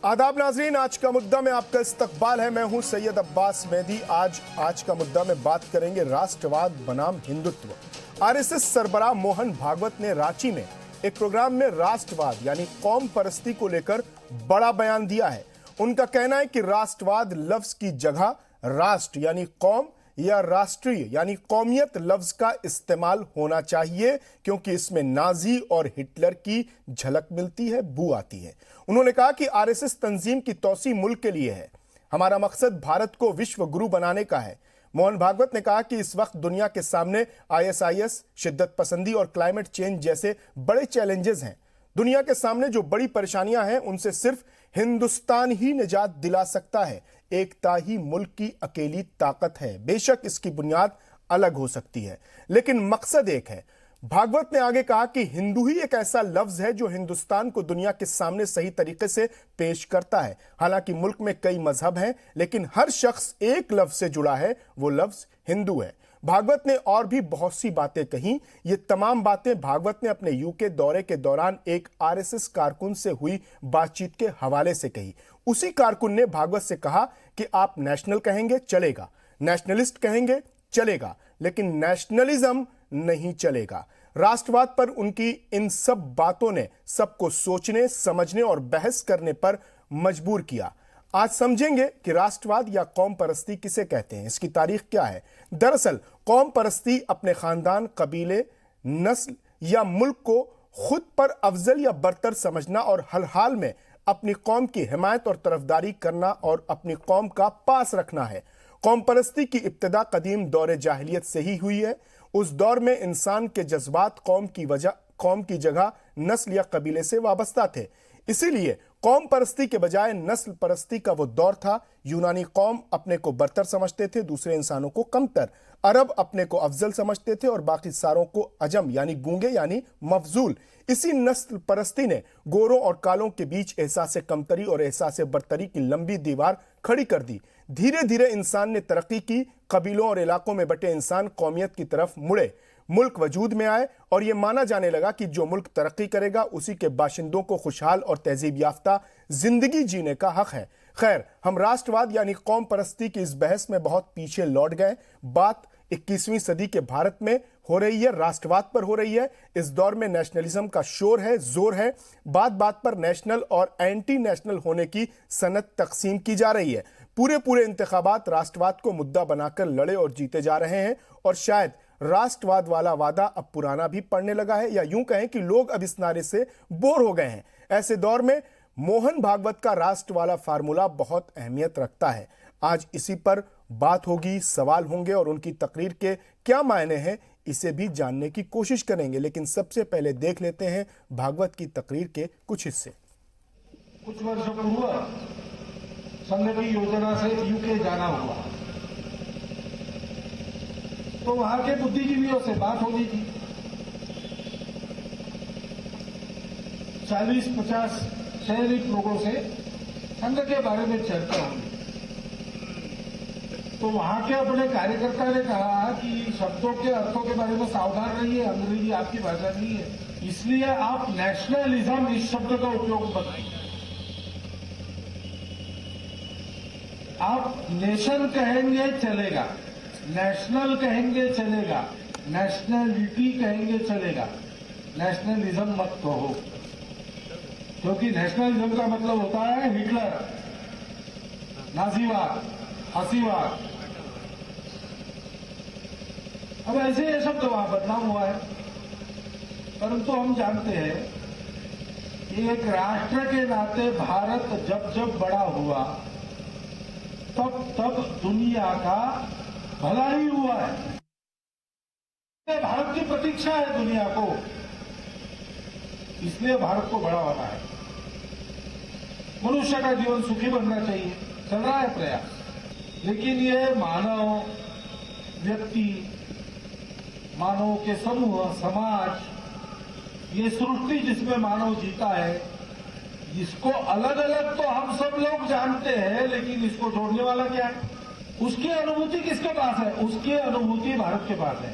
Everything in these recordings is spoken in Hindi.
आदाब नाजरीन, आज का मुद्दा में आपका इस्तकबाल है। मैं हूं सैयद अब्बास मेहदी। आज का मुद्दा में बात करेंगे राष्ट्रवाद बनाम हिंदुत्व। आरएसएस सरबराह मोहन भागवत ने रांची में एक प्रोग्राम में राष्ट्रवाद यानी कौम परस्ती को लेकर बड़ा बयान दिया है। उनका कहना है कि राष्ट्रवाद लफ्ज की जगह राष्ट्र यानी कौम या राष्ट्रीय यानी कौमियत लफ्ज का इस्तेमाल होना चाहिए, क्योंकि इसमें नाजी और हिटलर की झलक मिलती है, बू आती है। उन्होंने कहा कि आरएसएस तंजीम की तौसी मुल्क के लिए है। हमारा मकसद भारत को विश्व गुरु बनाने का है। मोहन भागवत ने कहा कि इस वक्त दुनिया के सामने आईएसआईएस, शिद्दत पसंदी और क्लाइमेट चेंज जैसे बड़े चैलेंजेस हैं। दुनिया के सामने जो बड़ी परेशानियां हैं उनसे सिर्फ हिंदुस्तान ही निजात दिला सकता है। एकता ही मुल्क की अकेली ताकत है। बेशक इसकी बुनियाद अलग हो सकती है, लेकिन मकसद एक है। भागवत ने आगे कहा कि हिंदू ही एक ऐसा लफ्ज है जो हिंदुस्तान को दुनिया के सामने सही तरीके से पेश करता है। हालांकि मुल्क में कई मजहब हैं, लेकिन हर शख्स एक लफ्ज से जुड़ा है, वो लफ्ज हिंदू है। भागवत ने और भी बहुत सी बातें कही। ये तमाम बातें भागवत ने अपने यूके दौरे के दौरान एक आरएसएस कारकुन से हुई बातचीत के हवाले से कही। उसी कारकुन ने भागवत से कहा कि आप नेशनल कहेंगे चलेगा, नेशनलिस्ट कहेंगे चलेगा, लेकिन नेशनलिज्म नहीं चलेगा। राष्ट्रवाद पर उनकी इन सब बातों ने सबको सोचने, समझने और बहस करने पर मजबूर किया। आज समझेंगे कि राष्ट्रवाद या कौम परस्ती किसे कहते हैं, इसकी तारीख क्या है। दरअसल कौम परस्ती अपने खानदान, कबीले, नस्ल या मुल्क को खुद पर अफजल या बरतर समझना और हर हाल में अपनी कौम की हिमायत और तरफदारी करना और अपनी कौम का पास रखना है। कौम परस्ती की इब्तिदा कदीम दौर जाहिलियत से ही हुई है। उस दौर में इंसान के जज्बात कौम की जगह नस्ल या कबीले से वाबस्ता थे। इसीलिए कौम परस्ती के बजाय नस्ल परस्ती का वो दौर था। यूनानी कौम अपने को बरतर समझते थे, दूसरे इंसानों को कमतर। अरब अपने को अफजल समझते थे और बाकी सारों को अजम यानी गूंगे यानी मफजूल। इसी नस्ल परस्ती ने गोरों और कालों के बीच एहसास कमतरी और एहसास बरतरी की लंबी दीवार खड़ी कर दी। धीरे धीरे इंसान ने तरक्की की। कबीलों और इलाकों में बटे इंसान कौमियत की तरफ मुड़े। मुल्क वजूद में आए और यह माना जाने लगा कि जो मुल्क तरक्की करेगा उसी के बाशिंदों को खुशहाल और तहजीब याफ्ता जिंदगी जीने का हक है। खैर, हम राष्ट्रवाद यानी कौम परस्ती की इस बहस में बहुत पीछे लौट गए। बात 21वीं सदी के भारत में हो रही है, राष्ट्रवाद पर हो रही है। इस दौर में नेशनलिज्म का शोर है, जोर है। बात बात पर नेशनल और एंटी नेशनल होने की सनत तकसीम की जा रही है। पूरे इंतखाबात राष्ट्रवाद को मुद्दा बनाकर लड़े और जीते जा रहे हैं, और शायद राष्ट्रवाद वाला वादा अब पुराना भी पड़ने लगा है, या यूं कहें कि लोग अब इस नारे से बोर हो गए हैं। ऐसे दौर में मोहन भागवत का राष्ट्र वाला फार्मूला बहुत अहमियत रखता है। आज इसी पर बात होगी, सवाल होंगे और उनकी तकरीर के क्या मायने हैं इसे भी जानने की कोशिश करेंगे। लेकिन सबसे पहले देख लेते हैं भागवत की तकरीर के कुछ हिस्से। कुछ वर्षों पूर्व संघ की योजना से यूके जाना हुआ, तो वहां के बुद्धिजीवियों से बात हो रही थी। 40-50 शहरी लोगों से संघ के बारे में चर्चा हुई। तो वहां के अपने कार्यकर्ता ने कहा कि शब्दों के अर्थों के बारे में सावधान रहिए, अंग्रेजी आपकी भाषा नहीं है, इसलिए आप नेशनलिज्म इस शब्द का उपयोग मत कीजिए। आप नेशन कहेंगे चलेगा, नेशनल कहेंगे चलेगा, नेशनलिटी कहेंगे चलेगा, नेशनलिज्म मत कहो, क्योंकि नेशनलिज्म का मतलब होता है हिटलर, नाजीवाद, फासीवाद। अब ऐसे ये शब्द वहां बदनाम हुआ है, परंतु हम जानते हैं कि एक राष्ट्र के नाते भारत जब जब बड़ा हुआ तब तब दुनिया का भला ही हुआ है। भारत की प्रतीक्षा है दुनिया को, इसलिए भारत को बड़ा होना है। मनुष्य का जीवन सुखी बनना चाहिए, चल रहा है प्रयास। लेकिन ये मानव, व्यक्ति, मानव के समूह, समाज, ये सृष्टि जिसमें मानव जीता है, इसको अलग अलग तो हम सब लोग जानते हैं, लेकिन इसको जोड़ने वाला क्या है? उसकी अनुभूति किसके पास है? उसकी अनुभूति भारत के पास है।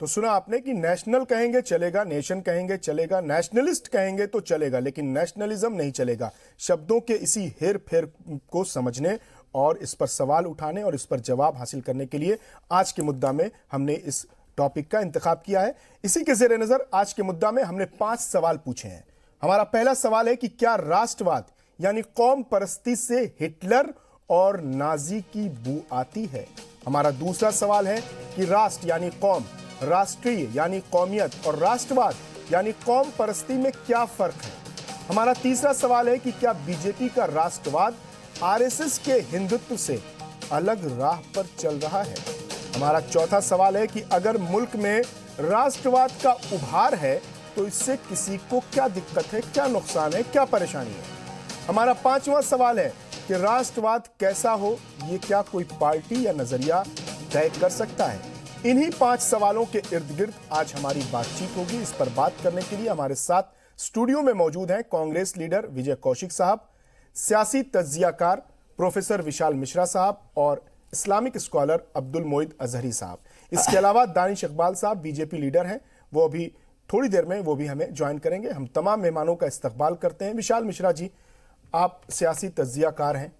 तो सुना आपने कि नेशनल कहेंगे चलेगा, नेशन कहेंगे चलेगा, नेशनलिस्ट कहेंगे तो चलेगा, लेकिन नेशनलिज्म नहीं चलेगा। शब्दों के इसी हेर फेर को समझने और इस पर सवाल उठाने और इस पर जवाब हासिल करने के लिए आज के मुद्दा में हमने इस टॉपिक का इंतखाब किया है। इसी के जेर नजर आज के मुद्दा में हमने 5 सवाल पूछे हैं। हमारा पहला सवाल है कि क्या राष्ट्रवाद यानी कौम परस्ती से हिटलर और नाजी की बू आती है? हमारा दूसरा सवाल है कि राष्ट्र यानी कौम, राष्ट्रीय यानी कौमियत और राष्ट्रवाद यानी कौम परस्ती में क्या फर्क है? हमारा तीसरा सवाल है कि क्या बीजेपी का राष्ट्रवाद आरएसएस के हिंदुत्व से अलग राह पर चल रहा है? हमारा चौथा सवाल है कि अगर मुल्क में राष्ट्रवाद का उभार है तो इससे किसी को क्या दिक्कत है, क्या नुकसान है, क्या परेशानी है? हमारा पांचवा सवाल है कि राष्ट्रवाद कैसा हो, ये क्या कोई पार्टी या नजरिया तय कर सकता है? इन्हीं 5 सवालों के इर्द गिर्द आज हमारी बातचीत होगी। इस पर बात करने के लिए हमारे साथ स्टूडियो में मौजूद हैं कांग्रेस लीडर विजय कौशिक साहब, सियासी तज्जियाकार प्रोफेसर विशाल मिश्रा साहब और इस्लामिक स्कॉलर अब्दुल मोइद अजहरी साहब। इसके अलावा दानिश इकबाल साहब बीजेपी लीडर हैं, वो अभी थोड़ी देर में वो भी हमें ज्वाइन करेंगे। हम तमाम मेहमानों का इस्तकबाल करते हैं। विशाल मिश्रा जी, आप सियासी तज्जियाकार हैं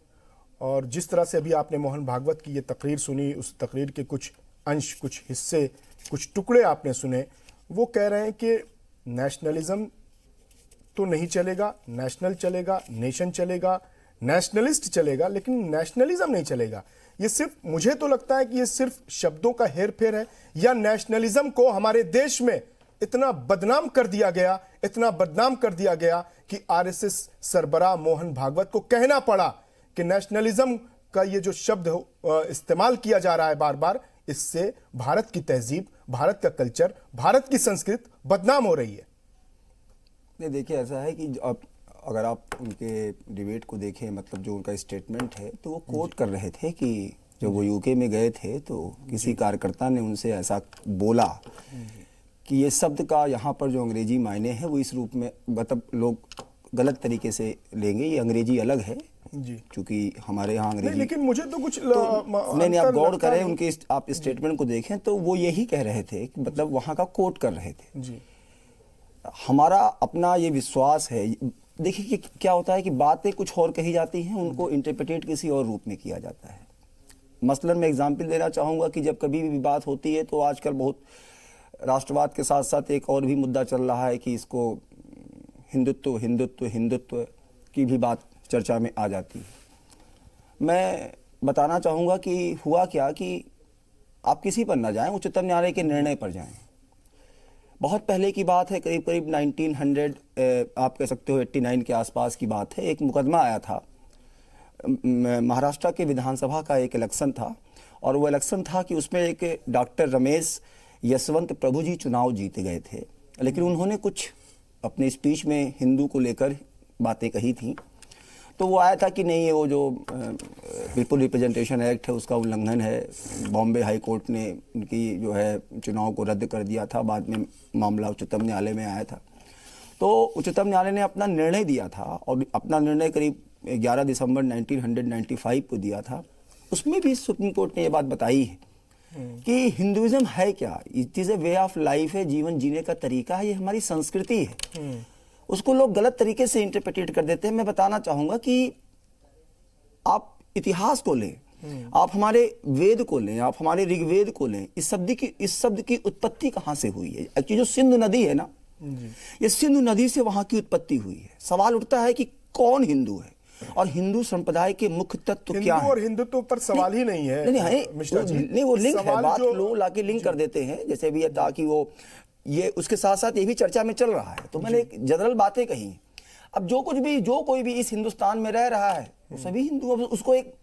और जिस तरह से अभी आपने मोहन भागवत की ये तकरीर सुनी, उस तकरीर के कुछ अंश, कुछ हिस्से, कुछ टुकड़े आपने सुने, वो कह रहे हैं कि नेशनलिज्म तो नहीं चलेगा, नेशनल चलेगा, नेशन चलेगा, नेशनलिस्ट चलेगा, लेकिन नेशनलिज्म नहीं चलेगा। ये सिर्फ, मुझे तो लगता है कि ये सिर्फ शब्दों का हेर फेर है, या नेशनलिज्म को हमारे देश में इतना बदनाम कर दिया गया, इतना बदनाम कर दिया गया कि आरएसएस सरबराह मोहन भागवत को कहना पड़ा कि नेशनलिज्म का ये जो शब्द इस्तेमाल किया जा रहा है बार बार, इससे भारत की तहजीब, भारत का कल्चर, भारत की संस्कृति बदनाम हो रही है। नहीं, देखिए ऐसा है कि अगर आप उनके डिबेट को देखें, मतलब जो उनका स्टेटमेंट है, तो वो कोट कर रहे थे कि जब वो यूके में गए थे तो किसी कार्यकर्ता ने उनसे ऐसा बोला कि ये शब्द का यहाँ पर जो अंग्रेजी मायने हैं वो इस रूप में, मतलब लोग गलत तरीके से लेंगे, ये अंग्रेजी अलग है जी, क्योंकि हमारे यहाँ अंग्रेजी, लेकिन मुझे तो कुछ नहीं, आप गौर करें उनके आप स्टेटमेंट को देखें तो वो यही कह रहे थे, मतलब वहाँ का कोट कर रहे थे जी। हमारा अपना ये विश्वास है, देखिए कि क्या होता है कि बातें कुछ और कही जाती हैं, उनको इंटरप्रेटेट किसी और रूप में किया जाता है। मसलन मैं एग्जांपल देना चाहूँगा कि जब कभी भी बात होती है तो आजकल बहुत राष्ट्रवाद के साथ साथ एक और भी मुद्दा चल रहा है कि इसको हिंदुत्व हिंदुत्व हिंदुत्व की भी बात चर्चा में आ जाती है। मैं बताना चाहूँगा कि हुआ क्या कि आप किसी पर ना जाएं, उच्चतम न्यायालय के निर्णय पर जाएं। बहुत पहले की बात है, करीब करीब 1900 आप कह सकते हो 89 के आसपास की बात है। एक मुकदमा आया था, महाराष्ट्र के विधानसभा का एक इलेक्शन था, और वो इलेक्शन था कि उसमें एक डॉक्टर रमेश यशवंत प्रभु जी चुनाव जीत गए थे, लेकिन उन्होंने कुछ अपने स्पीच में हिंदू को लेकर बातें कही थी। तो वो आया था कि नहीं, ये वो जो पीपल रिप्रेजेंटेशन एक्ट है उसका उल्लंघन है। बॉम्बे हाई कोर्ट ने उनकी जो है चुनाव को रद्द कर दिया था। बाद में मामला उच्चतम न्यायालय में आया था, तो उच्चतम न्यायालय ने अपना निर्णय दिया था, और अपना निर्णय करीब 11 दिसंबर 1995 को दिया था। उसमें भी सुप्रीम कोर्ट ने ये बात बताई है कि हिंदुइज्म है क्या, it is a way of life है, जीवन जीने का तरीका है, ये हमारी संस्कृति है। उसको लोग गलत तरीके से इंटरप्रेटेट कर देते हैं। मैं बताना चाहूंगा कि आप इतिहास को लें, आप हमारे वेद को लें, आप हमारे ऋग्वेद को लें, इस शब्द की उत्पत्ति कहाँ से हुई है? एक्चुअली जो सिंधु नदी है ना, ये सिंधु नदी से वहां की उत्पत्ति हुई है। सवाल उठता है कि कौन हिंदू है और हिंदू संप्रदाय के मुख्य तत्व क्या है? और हिंदुत्व पर सवाल ही नहीं है। नहीं, वो लिंक है, बात लोग लाके लिंक कर देते हैं, जैसे भी ताकि वो ये उसके साथ साथ ये भी चर्चा में चल रहा है। तो मैंने एक जनरल बातें कही। अब जो कोई भी इस हिंदुस्तान में रह रहा है वो सभी हिंदू, उसको एक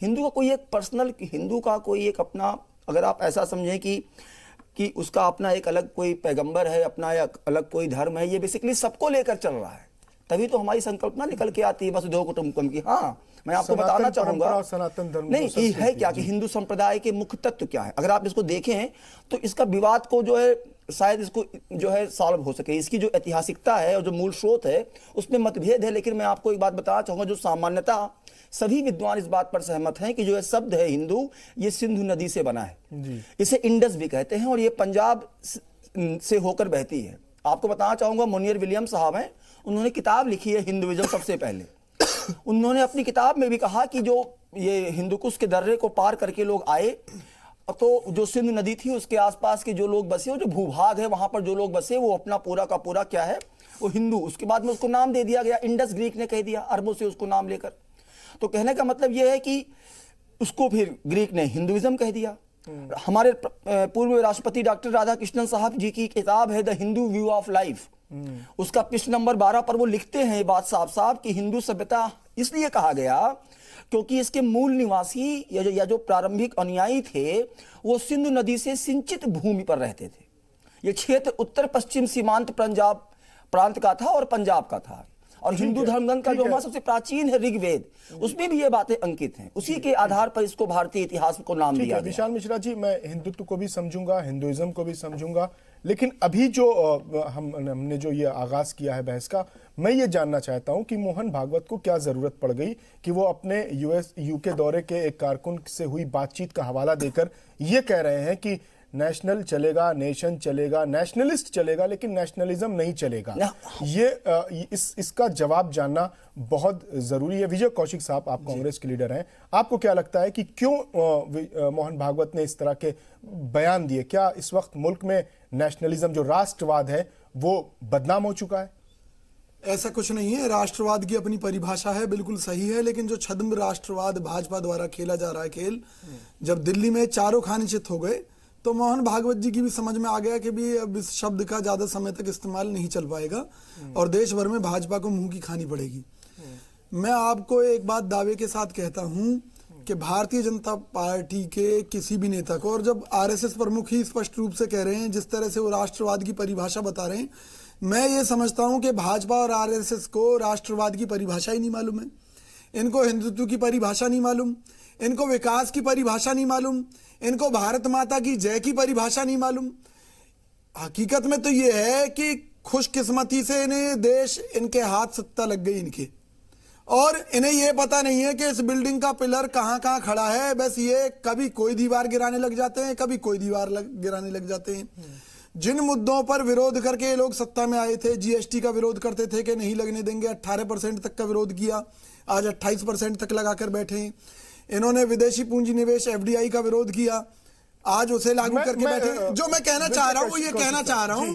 हिंदू का कोई एक पर्सनल, हिंदू का कोई एक अपना, अगर आप ऐसा समझें कि उसका अपना एक अलग कोई पैगंबर है, अपना एक अलग कोई धर्म है, ये बेसिकली सबको लेकर चल रहा है। तभी तो हमारी संकल्पना निकल के आती है वसुधैव कुटुंबकम की। हाँ, मैं आपको बताना चाहूंगा, सनातन धर्म नहीं कि है क्या कि हिंदू संप्रदाय के मुख्य तत्व क्या है। अगर आप इसको देखें तो इसका विवाद को जो है शायद इसको जो है सॉल्व हो सके। इसकी जो ऐतिहासिकता है और जो मूल स्रोत है उसमें मतभेद है, लेकिन मैं आपको एक बात बताना चाहूंगा, जो सामान्यतः सभी विद्वान इस बात पर सहमत हैं कि जो है शब्द है हिंदू, ये सिंधु नदी से बना है। इसे इंडस भी कहते हैं और ये पंजाब से होकर बहती है। आपको बताना चाहूंगा, मोनियर विलियम्स साहब हैं, उन्होंने किताब लिखी है हिंदुइज्म सबसे पहले। उन्होंने अपनी किताब में भी कहा कि जो ये हिंदुकुश के दर्रे को पार करके लोग आए, तो जो सिंधु नदी थी उसके आसपास के जो लोग बसे, जो भूभाग है वहां पर जो लोग बसे, वो अपना पूरा का पूरा क्या है, वो हिंदू। उसके बाद में उसको नाम दे दिया गया, इंडस ग्रीक ने कह दिया, अरबों से उसको नाम लेकर। तो कहने का मतलब यह है कि उसको फिर ग्रीक ने हिंदुइज्म कह दिया। हमारे पूर्व राष्ट्रपति डॉक्टर राधाकृष्णन साहब जी की किताब है the Hindu view of life, उसका पृष्ठ नंबर 12 पर वो लिखते हैं ये बात साफ साफ कि हिंदू सभ्यता इसलिए कहा गया क्योंकि इसके मूल निवासी या जो प्रारंभिक अनुयायी थे वो सिंधु नदी से सिंचित भूमि पर रहते थे। ये क्षेत्र उत्तर पश्चिम सीमांत पंजाब प्रांत का था और पंजाब का था। और हिंदू धर्मग्रंथ का जो हमारा सबसे प्राचीन है ऋग्वेद, उसमें भी ये बातें अंकित हैं। उसी के आधार पर इसको भारतीय इतिहास को नाम दिया गया। विशाल मिश्रा जी, मैं हिंदुत्व को भी समझूंगा, हिंदुइज्म को भी समझूंगा, लेकिन अभी जो हमने जो ये आगाज किया है बहस का, मैं ये जानना चाहता हूं कि मोहन भागवत को क्या जरूरत पड़ गई कि वो अपने यूके दौरे के एक कारकुन से हुई बातचीत का हवाला देकर ये कह रहे हैं कि नेशनल चलेगा, नेशन चलेगा, नेशनलिस्ट चलेगा, लेकिन नेशनलिज्म नहीं चलेगा। ये इसका जवाब जानना बहुत जरूरी है। विजय कौशिक साहब, आप कांग्रेस के लीडर हैं, आपको क्या लगता है कि क्यों मोहन भागवत ने इस तरह के बयान दिए? क्या इस वक्त मुल्क में नेशनलिज्म जो राष्ट्रवाद है वो बदनाम हो चुका है? ऐसा कुछ नहीं है। राष्ट्रवाद की अपनी परिभाषा है, बिल्कुल सही है, लेकिन जो छद्म राष्ट्रवाद भाजपा द्वारा खेला जा रहा है खेल, जब दिल्ली में चारों खाने चित हो गए तो मोहन भागवत जी की भी समझ में आ गया कि भी अब इस शब्द का ज्यादा समय तक इस्तेमाल नहीं चल पाएगा और देश भर में भाजपा को मुंह की खानी पड़ेगी। मैं आपको एक बात दावे के साथ कहता हूं कि भारतीय जनता पार्टी के किसी भी नेता को, और जब आरएसएस प्रमुख ही स्पष्ट रूप से कह रहे हैं, जिस तरह से वो राष्ट्रवाद की परिभाषा बता रहे हैं, मैं ये समझता हूं कि भाजपा और आरएसएस को राष्ट्रवाद की परिभाषा ही नहीं मालूम है। इनको हिंदुत्व की परिभाषा नहीं मालूम, इनको विकास की परिभाषा नहीं मालूम, इनको भारत माता की जय की परिभाषा नहीं मालूम। हकीकत में तो ये है कि खुशकिस्मती से इन्हें देश, इनके हाथ सत्ता लग गई इनके, और इन्हें ये पता नहीं है कि इस बिल्डिंग का पिलर कहां कहां खड़ा है। बस ये कभी कोई दीवार गिराने लग जाते हैं, कभी कोई दीवार गिराने लग जाते हैं। जिन मुद्दों पर विरोध करके ये लोग सत्ता में आए थे, जीएसटी का विरोध करते थे कि नहीं लगने देंगे, 18% तक का विरोध किया, आज 28% तक लगाकर बैठे हैं। इन्होंने विदेशी पूंजी निवेश एफडीआई का विरोध किया, आज उसे लागू करके बैठे। जो मैं कहना चाह रहा हूं वो ये कहना चाह रहा हूं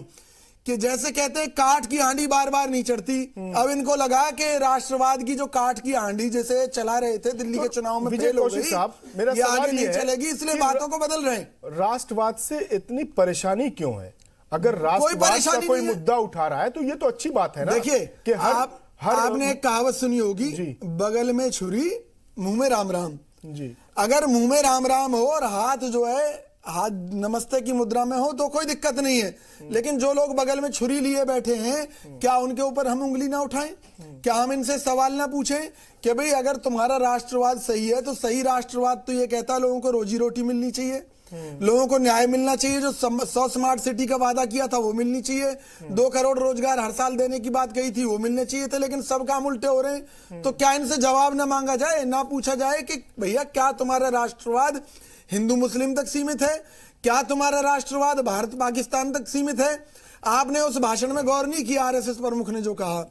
कि जैसे कहते हैं काठ की हांडी बार बार नहीं चढ़ती, अब इनको लगा कि राष्ट्रवाद की जो काठ की हांडी जैसे चला रहे थे दिल्ली के चुनाव में फेल हो गई, ये आगे नहीं चलेगी, इसलिए बातों को बदल रहे हैं। राष्ट्रवाद से इतनी परेशानी क्यों है? अगर राष्ट्रवाद का कोई मुद्दा उठा रहा है तो ये तो अच्छी बात है ना। देखिए कि आपने एक कहावत सुनी होगी, बगल में छुरी मुंह में राम राम जी। अगर मुंह में राम राम हो और हाथ जो है हाथ नमस्ते की मुद्रा में हो तो कोई दिक्कत नहीं है, लेकिन जो लोग बगल में छुरी लिए बैठे हैं, क्या उनके ऊपर हम उंगली ना उठाएं? क्या हम इनसे सवाल ना पूछें कि भाई अगर तुम्हारा राष्ट्रवाद सही है तो सही राष्ट्रवाद तो ये कहता है लोगों को रोजी रोटी मिलनी चाहिए, लोगों को न्याय मिलना चाहिए, जो 100 स्मार्ट सिटी का वादा किया था वो मिलनी चाहिए, 2 करोड़ रोजगार हर साल देने की बात कही थी वो मिलने चाहिए थे, लेकिन सब काम उल्टे हो रहे हैं। तो क्या इनसे जवाब ना मांगा जाए, ना पूछा जाए कि भैया क्या तुम्हारा राष्ट्रवाद हिंदू मुस्लिम तक सीमित है? क्या तुम्हारा राष्ट्रवाद भारत पाकिस्तान तक सीमित है? आपने उस भाषण में गौर नहीं किया, आरएसएस प्रमुख ने जो कहा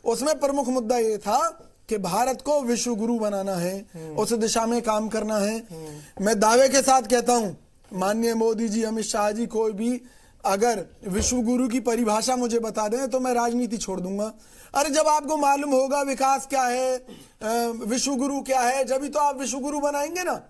उसमें प्रमुख मुद्दा ये था कि भारत को विश्व गुरु बनाना है, उस दिशा में काम करना है। मैं दावे के साथ कहता हूं, माननीय मोदी जी, अमित शाह जी, कोई भी अगर विश्व गुरु की परिभाषा मुझे बता दें तो मैं राजनीति छोड़ दूंगा। अरे जब आपको मालूम होगा विकास क्या है, विश्व गुरु क्या है, जब ही तो आप विश्व गुरु बनाएंगे ना।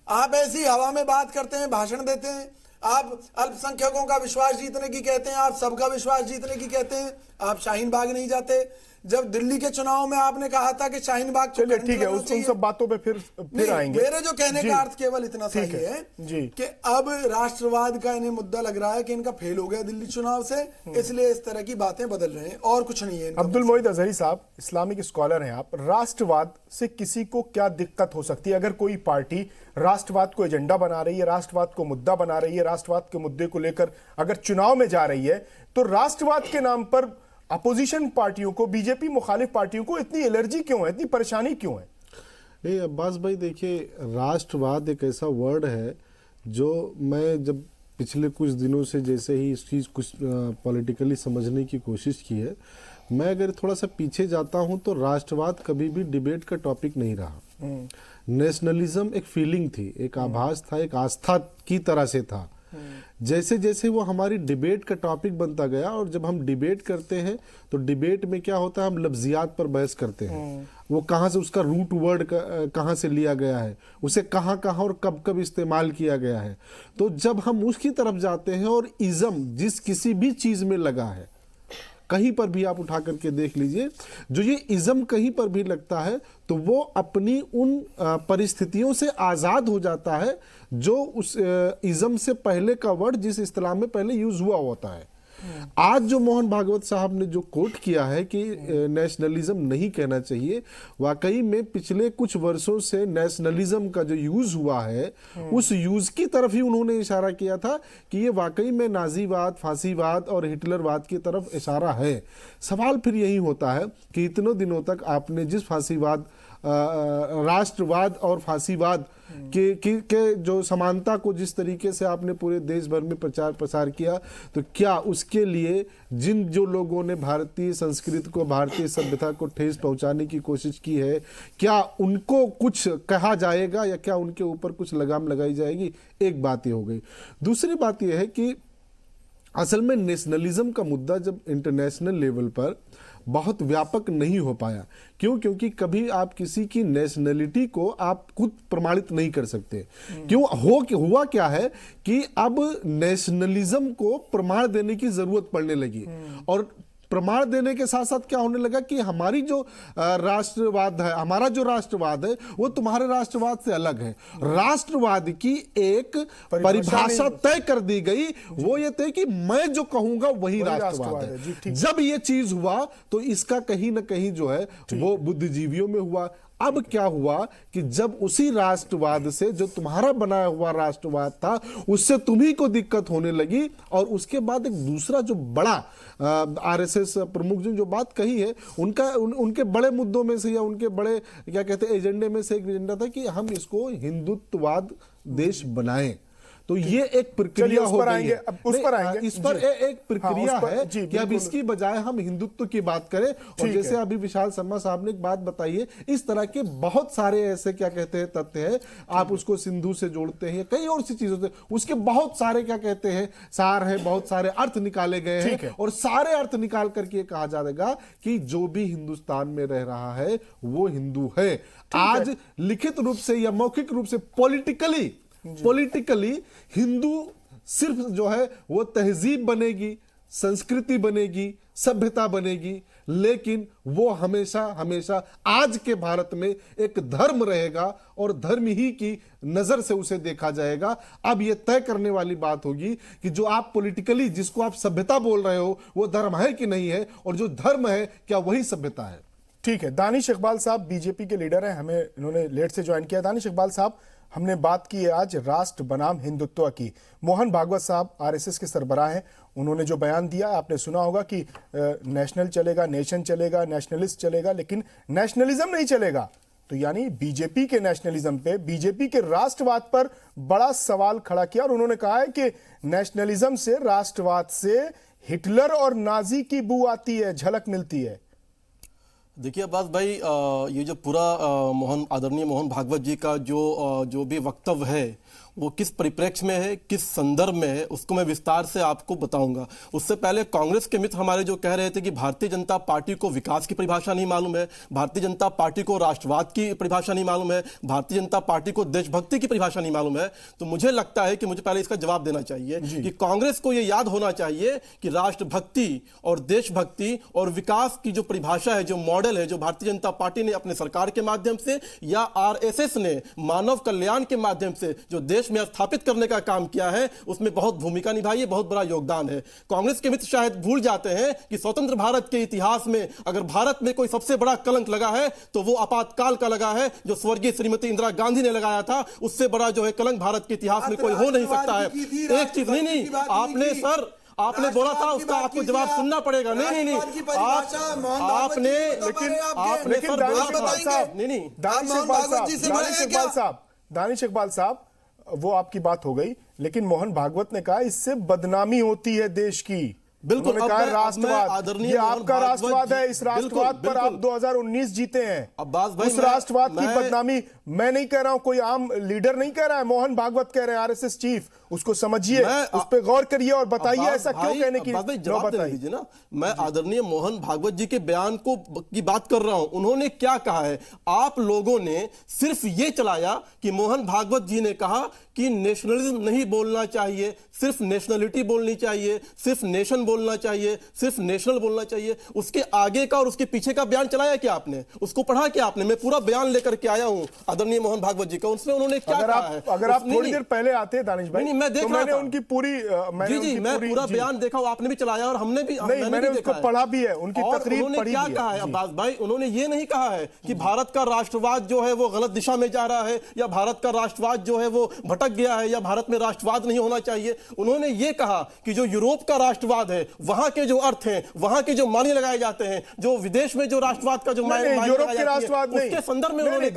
आप ऐसी हवा में बात करते हैं, भाषण देते हैं, आप अल्पसंख्यकों का विश्वास जीतने की कहते हैं, आप सबका विश्वास जीतने की कहते हैं, आप शाहीन बाग नहीं जाते, जब दिल्ली के चुनाव में आपने कहा था कि शाहीन बाग को चलिए करंट ठीक है, लगाना उन चाहिए। सब बातों पे फिर नहीं, आएंगे। मेरे जो कहने जी, का अर्थ केवल इतना ठीक सही है। है जी। कि अब राष्ट्रवाद का इन्हें मुद्दा लग रहा है कि इनका फेल हो गया दिल्ली चुनाव से, इसलिए इस तरह की बातें बदल रहे हैं, और कुछ नहीं है इनका। अब्दुल मोहित अजहरी साहब, इस्लामिक स्कॉलर हैं आप, राष्ट्रवाद से किसी को क्या दिक्कत हो सकती है? अगर कोई पार्टी राष्ट्रवाद को एजेंडा बना रही है, राष्ट्रवाद को मुद्दा बना रही है, राष्ट्रवाद के मुद्दे को लेकर अगर चुनाव में जा रही है, तो राष्ट्रवाद के नाम पर अपोजिशन पार्टियों को, बीजेपी मुखालिफ पार्टियों को इतनी एलर्जी क्यों है, इतनी परेशानी क्यों है? नहीं अब्बास भाई, देखिए, राष्ट्रवाद एक ऐसा वर्ड है जो मैं जब पिछले कुछ दिनों से जैसे ही इस चीज़ कुछ पॉलिटिकली समझने की कोशिश की है, मैं अगर थोड़ा सा पीछे जाता हूं तो राष्ट्रवाद कभी भी डिबेट का टॉपिक नहीं रहा। नेशनलिज्म एक फीलिंग थी, एक आभास था, एक आस्था की तरह से था। जैसे जैसे वो हमारी डिबेट का टॉपिक बनता गया, और जब हम डिबेट करते हैं तो डिबेट में क्या होता है, हम लफ्जियात पर बहस करते हैं, वो कहाँ से, उसका रूट वर्ड कहाँ से लिया गया है, उसे कहाँ कहाँ और कब कब इस्तेमाल किया गया है। तो जब हम उसकी तरफ जाते हैं और इज़म जिस किसी भी चीज में लगा है, कहीं पर भी आप उठा करके देख लीजिए, जो ये इज़म कहीं पर भी लगता है तो वो अपनी उन परिस्थितियों से आज़ाद हो जाता है जो उस इज़म से पहले का वर्ड जिस इस्तेलाह में पहले यूज हुआ होता है। आज जो मोहन भागवत साहब ने जो कोट किया है कि नेशनलिज्म नहीं कहना चाहिए, वाकई में पिछले कुछ वर्षों से नेशनलिज्म का जो यूज हुआ है उस यूज की तरफ ही उन्होंने इशारा किया था कि ये वाकई में नाजीवाद, फांसीवाद और हिटलरवाद की तरफ इशारा है। सवाल फिर यही होता है कि इतनों दिनों तक आपने जिस फांसीवाद, राष्ट्रवाद और फांसीवाद के जो समानता को जिस तरीके से आपने पूरे देश भर में प्रचार प्रसार किया, तो क्या उसके लिए जिन जो लोगों ने भारतीय संस्कृति को, भारतीय सभ्यता को ठेस पहुंचाने की कोशिश की है, क्या उनको कुछ कहा जाएगा या क्या उनके ऊपर कुछ लगाम लगाई जाएगी? एक बात ये हो गई। दूसरी बात यह है कि असल में नेशनलिज्म का मुद्दा जब इंटरनेशनल लेवल पर बहुत व्यापक नहीं हो पाया, क्यों? क्योंकि कभी आप किसी की नेशनलिटी को आप खुद प्रमाणित नहीं कर सकते। क्यों? हुआ क्या है कि अब नेशनलिज्म को प्रमाण देने की जरूरत पड़ने लगी, और प्रमाण देने के साथ साथ क्या होने लगा कि हमारी जो राष्ट्रवाद है, हमारा जो राष्ट्रवाद है वो तुम्हारे राष्ट्रवाद से अलग है। राष्ट्रवाद की एक परिभाषा तय कर दी गई, वो ये तय कि मैं जो कहूंगा वही राष्ट्रवाद है। जब ये चीज हुआ तो इसका कहीं ना कहीं जो है वो बुद्धिजीवियों में हुआ। अब क्या हुआ कि जब उसी राष्ट्रवाद से, जो तुम्हारा बनाया हुआ राष्ट्रवाद था, उससे तुम्ही को दिक्कत होने लगी, और उसके बाद एक दूसरा जो बड़ा आरएसएस प्रमुख जो बात कही है, उनके बड़े मुद्दों में से या उनके बड़े क्या कहते हैं एजेंडे में से एक एजेंडा था कि हम इसको हिंदुत्ववाद देश बनाएं। तो ये एक प्रक्रिया हो गई है। उस पर आएंगे। इस पर एक प्रक्रिया है कि अब इसकी बजाय हम हिंदुत्व की बात करें। और जैसे अभी विशाल शर्मा साहब ने एक बात बताई है, इस तरह के बहुत सारे ऐसे क्या कहते हैं तथ्य हैं, आप उसको सिंधु से जोड़ते हैं, कई और सी चीजों से, उसके बहुत सारे क्या कहते हैं सार है, बहुत सारे अर्थ निकाले गए हैं, और सारे अर्थ निकाल करके कहा जाएगा कि जो भी हिंदुस्तान में रह रहा है वो हिंदू है। आज लिखित रूप से या मौखिक रूप से पॉलिटिकली हिंदू सिर्फ जो है वो तहजीब बनेगी, संस्कृति बनेगी, सभ्यता बनेगी, लेकिन वो हमेशा हमेशा आज के भारत में एक धर्म रहेगा और धर्म ही की नजर से उसे देखा जाएगा। अब ये तय करने वाली बात होगी कि जो आप पॉलिटिकली, जिसको आप सभ्यता बोल रहे हो, वो धर्म है कि नहीं है, और जो धर्म है क्या वही सभ्यता है। ठीक है, दानिश इकबाल साहब बीजेपी के लीडर हैं, हमें इन्होंने लेट से ज्वाइन किया। दानिश इकबाल साहब, हमने बात की है आज राष्ट्र बनाम हिंदुत्व की। मोहन भागवत साहब आरएसएस के सरबराह हैं, उन्होंने जो बयान दिया आपने सुना होगा कि नेशनल चलेगा, नेशन चलेगा, नेशनलिस्ट चलेगा, लेकिन नेशनलिज्म नहीं चलेगा। तो यानी बीजेपी के नेशनलिज्म पे, बीजेपी के राष्ट्रवाद पर बड़ा सवाल खड़ा किया, और उन्होंने कहा है कि नेशनलिज्म से, राष्ट्रवाद से हिटलर और नाजी की बू आती है, झलक मिलती है। देखिए अब्बास भाई, ये जो पूरा आदरणीय मोहन भागवत जी का जो भी वक्तव्य है, वो किस परिप्रेक्ष्य में है, किस संदर्भ में है, उसको मैं विस्तार से आपको बताऊंगा। उससे पहले कांग्रेस के मित्र हमारे जो कह रहे थे कि भारतीय जनता पार्टी को विकास की परिभाषा नहीं मालूम है, भारतीय जनता पार्टी को राष्ट्रवाद की परिभाषा नहीं मालूम है, भारतीय जनता पार्टी को देशभक्ति की परिभाषा नहीं मालूम है, तो मुझे लगता है कि मुझे पहले इसका जवाब देना चाहिए कि कांग्रेस को यह याद होना चाहिए कि राष्ट्रभक्ति और देशभक्ति और विकास की जो परिभाषा है, जो मॉडल है, जो भारतीय जनता पार्टी ने अपने सरकार के माध्यम से या आरएसएस ने मानव कल्याण के माध्यम से जो देश में स्थापित करने का काम किया है, उसमें बहुत भूमिका निभाई है, बहुत बड़ा योगदान है। कांग्रेस के मित्र शायद भूल जाते हैं कि स्वतंत्र भारत के इतिहास में अगर भारत में कोई सबसे बड़ा कलंक लगा है तो वो आपातकाल का लगा है, जो स्वर्गीय श्रीमती इंदिरा गांधी ने लगाया था। उससे बड़ा जो है कलंक भारत के इतिहास में कोई हो नहीं सकता है। एक चीज नहीं, आपने सर आपने बोला था उसका आपको जवाब सुनना पड़ेगा। नहीं नहीं आपने लेकिन दानिश इकबाल साहब, वो आपकी बात हो गई, लेकिन मोहन भागवत ने कहा इससे बदनामी होती है देश की। बिल्कुल, उन्होंने कहा राष्ट्रवाद, ये आपका राष्ट्रवाद है, इस राष्ट्रवाद पर आप 2019 जीते हैं। अब्बास भाई, उस राष्ट्रवाद की बदनामी मैं नहीं कह रहा हूं, कोई आम लीडर नहीं कह रहा है, मोहन भागवत कह रहे हैं, आरएसएस चीफ। उसको समझिए, उस पर गौर करिए और बताइए ऐसा क्यों कहने की जवाब दीजिए ना। मैं आदरणीय मोहन भागवत जी के बयान की बात कर रहा हूं। उन्होंने क्या कहा है? आप लोगों ने सिर्फ ये चलाया कि मोहन भागवत जी ने कहा कि नेशनलिज्म नहीं बोलना चाहिए, सिर्फ नेशनलिटी बोलनी चाहिए, सिर्फ नेशन बोलना चाहिए, सिर्फ नेशनल बोलना चाहिए। उसके आगे का और उसके पीछे का बयान चलाया क्या आपने? उसको पढ़ा क्या आपने? मैं पूरा बयान लेकर के आया हूं आदरणीय मोहन भागवत जी का। उसमें उन्होंने क्या कहा है? अगर आप थोड़ी देर पहले आते दानिश भाई, मैं देख रहा था उनकी पूरी मैं पूरा बयान देखा, आपने भी चलाया और हमने भी मैंने उसको पढ़ा भी है, उनकी तकरीर पढ़ी क्या कहा है अब्बास भाई? उन्होंने ये नहीं कहा है कि भारत का राष्ट्रवाद जो है वो गलत दिशा में जा रहा है, या भारत का राष्ट्रवाद जो है वो भटक गया है, या भारत में राष्ट्रवाद नहीं होना चाहिए। उन्होंने ये कहा कि जो यूरोप का राष्ट्रवाद है, वहां के जो अर्थ हैं, वहां के जो मायने लगाए जाते हैं, जो विदेश में जो राष्ट्रवाद का जो मायने यूरोप के राष्ट्रवाद नहीं, उसके संदर्भ में उन्होंने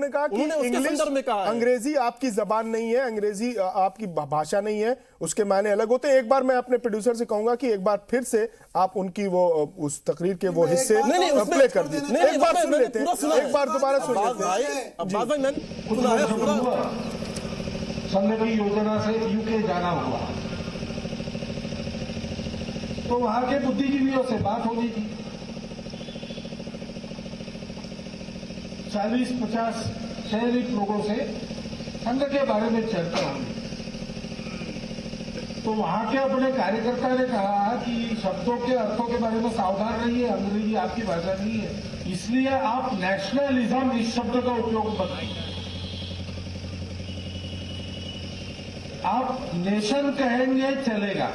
कहा कि इंग्लिश अंग्रेजी आपकी जबान नहीं है, अंग्रेजी आपकी भाषा नहीं है, उसके मायने अलग होते हैं। एक बार मैं अपने प्रोड्यूसर से कहूंगा कि एक बार फिर से आप उनकी वो उस तकरीर के वो हिस्से प्ले कर दीजिए। एक बार सुन लेते हैं, एक बार दोबारा सुन लेते हैं। संघ की योजना से यूके जाना हुआ, तो वहां के बुद्धिजीवियों से बात होगी थी, 40-50 शहरी लोगों से संघ के बारे में चर्चा हुई। तो वहां के अपने कार्यकर्ता ने कहा कि शब्दों के अर्थों के बारे में सावधान रहिए, अंग्रेजी आपकी भाषा नहीं है, इसलिए आप नेशनलिज्म इस शब्द का उपयोग मत कीजिए। आप नेशन कहेंगे चलेगा,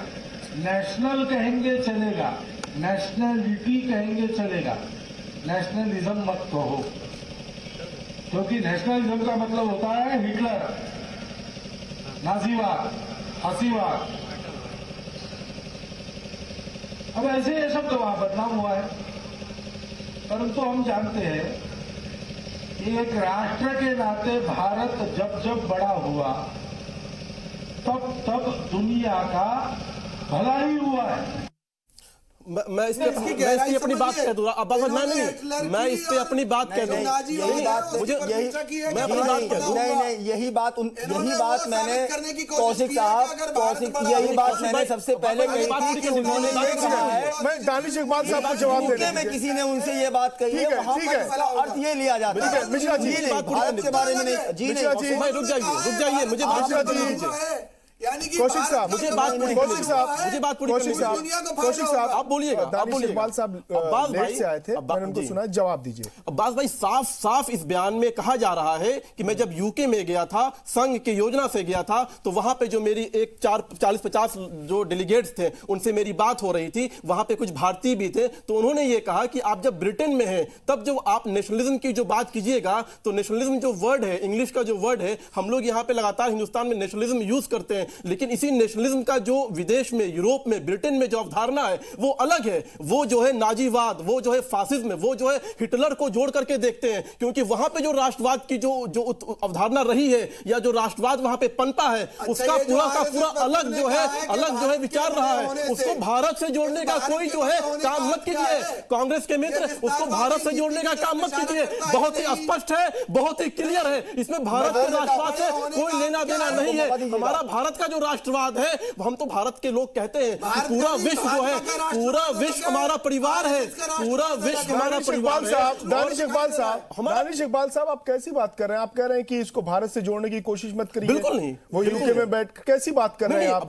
नेशनल कहेंगे चलेगा, नेशनलिटी कहेंगे चलेगा, नेशनलिज्म मत कहो, क्योंकि नेशनलिज्म का मतलब होता है हिटलर, नाजीवाद, हसीवाद। अब ऐसे ये शब्द वहां बदनाम हुआ है, परंतु हम जानते हैं एक राष्ट्र के नाते भारत जब जब बड़ा हुआ तब तब दुनिया का भला ही हुआ है। मैं इस पे अपनी बात कह दूंगा। अब मैं इस पे अपनी बात कह दूंगा। मुझे मैं अपनी बात कह दूंगा। नहीं, यही बात मैंने कौशिक साहब, यही बात मैंने सबसे पहले कही थी कि उन्होंने ये कहा है। मैं दानिश इकबाल साहब को जवाब देने में किसी ने उनसे ये बात कही है, वहां पर इसका अर्थ ये लिया जाता है। मिश्रा जी भारत के बारे में नहीं जी, नहीं रुक जाइए, मुझे यानी कि कौशिक साहब मुझे बात पूरी कौशिक साहब आप बोलिएगा। दानिश इकबाल साहब लेट से आए थे, मैंने उनको सुना, जवाब दीजिए। अब्बास भाई, साफ इस बयान में कहा जा रहा है कि मैं जब यूके में गया था, संघ की योजना से गया था, तो वहां पे जो मेरी 40-50 जो डेलीगेट्स थे उनसे मेरी बात हो रही थी, वहां पे कुछ भारतीय भी थे, तो उन्होंने ये कहा कि आप जब ब्रिटेन में हैं तब जब आप नेशनलिज्म की जो बात कीजिएगा, तो नेशनलिज्म जो वर्ड है, इंग्लिश का जो वर्ड है, हम लोग यहाँ पे लगातार हिंदुस्तान में नेशनलिज्म यूज करते हैं, लेकिन इसी नेशनलिज्म का जो विदेश में, यूरोप में, ब्रिटेन में जो अवधारणा है वो अलग है। वो जो है नाजीवाद, वो जो है फासिज्म, वो जो है हिटलर को जोड़ करके देखते हैं, क्योंकि वहां पे जो राष्ट्रवाद की जो अवधारणा रही है या जो राष्ट्रवाद वहां पे पनपा है, उसका पूरा का पूरा अलग जो है विचार रहा है। उसको भारत से जोड़ने का कोई जो है काम मत कीजिए कांग्रेस के मित्र, उसको भारत से जोड़ने का काम मत कीजिए। बहुत ही स्पष्ट है, बहुत ही क्लियर है, इसमें भारत के राष्ट्रवाद से कोई लेना देना नहीं है। हमारा भारत का जो राष्ट्रवाद है, हम तो भारत के लोग कहते हैं पूरा विश्व जो है, पूरा विश्व हमारा परिवार है, पूरा विश्व हमारा परिवार है। दानिश इकबाल साहब, आप कैसी बात कर रहे हैं? आप कह रहे हैं कि इसको भारत से जोड़ने की कोशिश मत करिए। बिल्कुल नहीं, वो यूके में बैठ कैसी बात कर रहे हैं आप?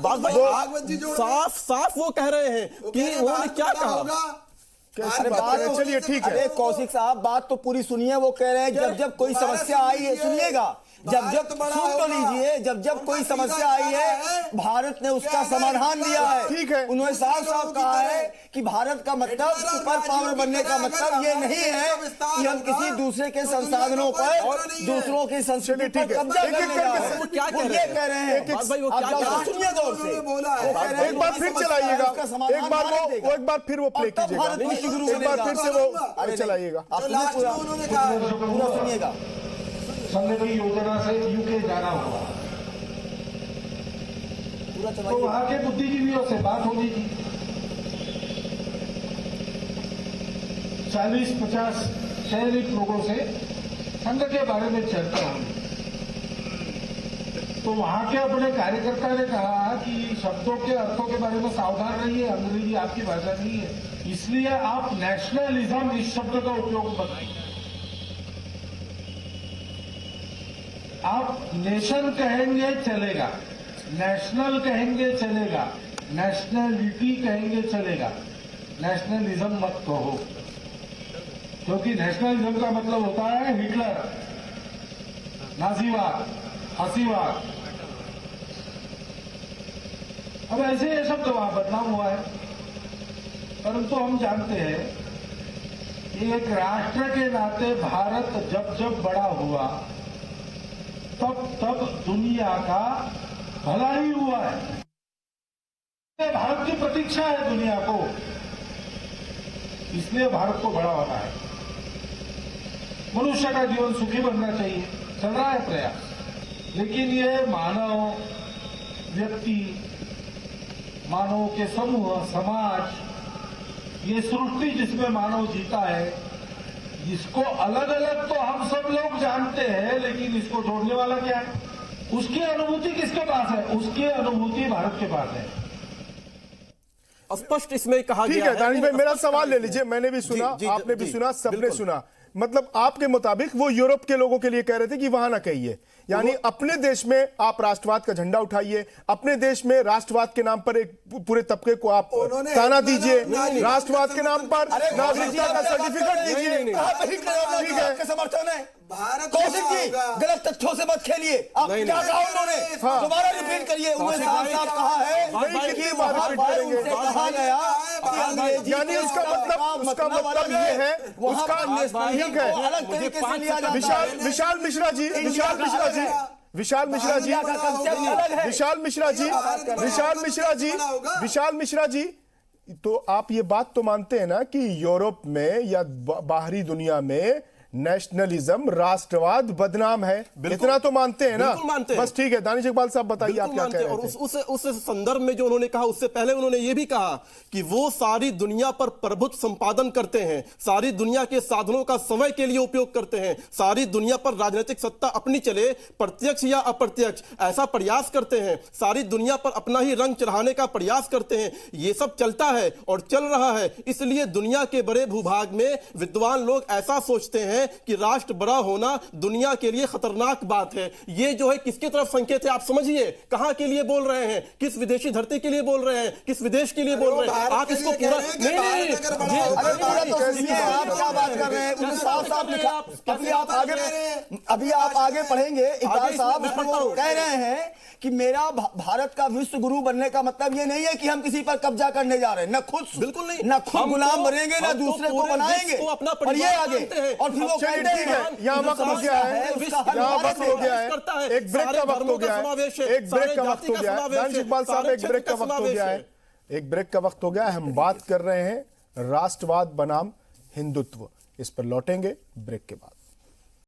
साफ वो कह रहे हैं कि उन्होंने क्या कहा। चलिए ठीक है। अरे कौशिक साहब, बात तो पूरी सुनिए। वो कह रहे हैं जब कोई समस्या आई है, सुनिएगा, सुन तो लीजिए, जब कोई समस्या आई है भारत ने उसका समाधान दिया है। ठीक है, उन्होंने साफ साफ कहा है कि भारत का मतलब सुपर पावर बनने का मतलब ये नहीं है कि हम किसी दूसरे के संसाधनों पर और दूसरों की संस्कृति पर कब्जा करने जा रहे हैं। क्या कह रहे हैं? सुनिए गौर से, एक बार फिर चलाइएगा, एक बार फिर वो प्ले कीजिएगा, एक बार फिर से वो चलाइएगा, पूरा सुनिएगा। संघ की योजना से यूके जाना होगा, तो वहां के बुद्धिजीवियों से बात होगी थी। 40-50 शहरी लोगों से संघ के बारे में चर्चा हुई, तो वहां के अपने कार्यकर्ता ने कहा कि शब्दों के अर्थों के बारे में सावधान रहिए, अंग्रेजी आपकी भाषा नहीं है, इसलिए आप नेशनलिज्म इस शब्द का उपयोग मत कीजिए। आप नेशन कहेंगे चलेगा, नेशनल कहेंगे चलेगा, नेशनलिटी कहेंगे चलेगा, नेशनलिज्म मत कहो, क्योंकि नेशनलिज्म का मतलब होता है हिटलर, नाजीवाद, हसीवाद। अब ऐसे ये शब्द वहां बदनाम हुआ है, परंतु हम जानते हैं कि एक राष्ट्र के नाते भारत जब बड़ा हुआ तब दुनिया का भला ही हुआ है। भारत की प्रतीक्षा है दुनिया को, इसलिए भारत को बड़ा होना है। मनुष्य का जीवन सुखी बनना चाहिए, चल रहा है प्रयास, लेकिन ये मानव व्यक्ति, मानव के समूह, समाज, ये सृष्टि जिसमें मानव जीता है, इसको अलग अलग तो हम सब लोग जानते हैं, लेकिन इसको जोड़ने वाला क्या है? उसकी अनुभूति किसके पास है? उसकी अनुभूति भारत के पास है। स्पष्ट इसमें कहा गया है। ठीक है दानिश भाई, मेरा सवाल ले लीजिए। मैंने भी सुना, आपने भी सुना, सबने सुना। मतलब आपके मुताबिक वो यूरोप के लोगों के लिए कह रहे थे कि वहां ना कहिए, यानी अपने देश में आप राष्ट्रवाद का झंडा उठाइए, अपने देश में राष्ट्रवाद के नाम पर एक पूरे तबके को आप ताना दीजिए, राष्ट्रवाद के नाम पर नागरिकता का सर्टिफिकेट दीजिए। ठीक है, समर्थन है कौशिक जी, गलत तथ्यों से मत खेलिए। आप क्या कहा उन्होंने, दोबारा रिपीट करिए। उन्होंने साफ कहा है कि वहां पर उनसे कहा गया, यानी उसका मतलब ये है, उसका ठीक है। अलग तरीके से लिया जाता है। विशाल मिश्रा जी, तो आप ये बात तो मानते हैं ना कि यूरोप में या बाहरी दुनिया में नेशनलिज्म, राष्ट्रवाद बदनाम है? इतना तो मानते हैं ना? मानते हैं। बस ठीक है। दानिश इकबाल साहब बताइए आप क्या कह रहे हैं? और उस संदर्भ में जो उन्होंने कहा, उससे पहले उन्होंने ये भी कहा कि वो सारी दुनिया पर प्रभुत्व संपादन करते हैं, सारी दुनिया के साधनों का समय के लिए उपयोग करते हैं, सारी दुनिया पर राजनीतिक सत्ता अपनी चले, प्रत्यक्ष या अप्रत्यक्ष, ऐसा प्रयास करते हैं, सारी दुनिया पर अपना ही रंग चढ़ाने का प्रयास करते हैं। ये सब चलता है और चल रहा है, इसलिए दुनिया के बड़े भूभाग में विद्वान लोग ऐसा सोचते हैं कि राष्ट्र बड़ा होना दुनिया के लिए खतरनाक बात है। ये जो है किसकी तरफ संकेत है आप समझिए, कहां के लिए बोल रहे हैं, किस विदेशी धरती के लिए बोल रहे हैं, किस विदेश के लिए बोल रहे हैं? आप इसको पूरा आप क्या बात कर रहे हैं? साफ साफ लिखा। अभी आप आगे पढ़ेंगे, इकबाल साहब कह रहे हैं कि मेरा भारत का विश्व गुरु बनने का मतलब ये नहीं है कि हम किसी पर कब्जा करने जा रहे हैं, न खुद, बिल्कुल नहीं, न खुद गुलाम बनेंगे, न दूसरे को बनाएंगे। और ये आगे, और फिर वो चलिए कहते ठीक है, हैं, यहाँ जो वक्त हो गया है, उसका हल यहाँ भारत वक्त हो गया है, करता है। एक ब्रेक का सारे वक्त हो धर्मों का गया है, समावेश है, एक ब्रेक का सारे वक्त हो जाति गया का है, समावेश दानिश है, इकबाल साहब सारे एक ब्रेक का क्षेत्र का वक्त हो गया है, समावेश एक ब्रेक का वक्त हो गया है। हम बात कर रहे हैं राष्ट्रवाद बनाम हिंदुत्व, इस पर लौटेंगे ब्रेक के बाद।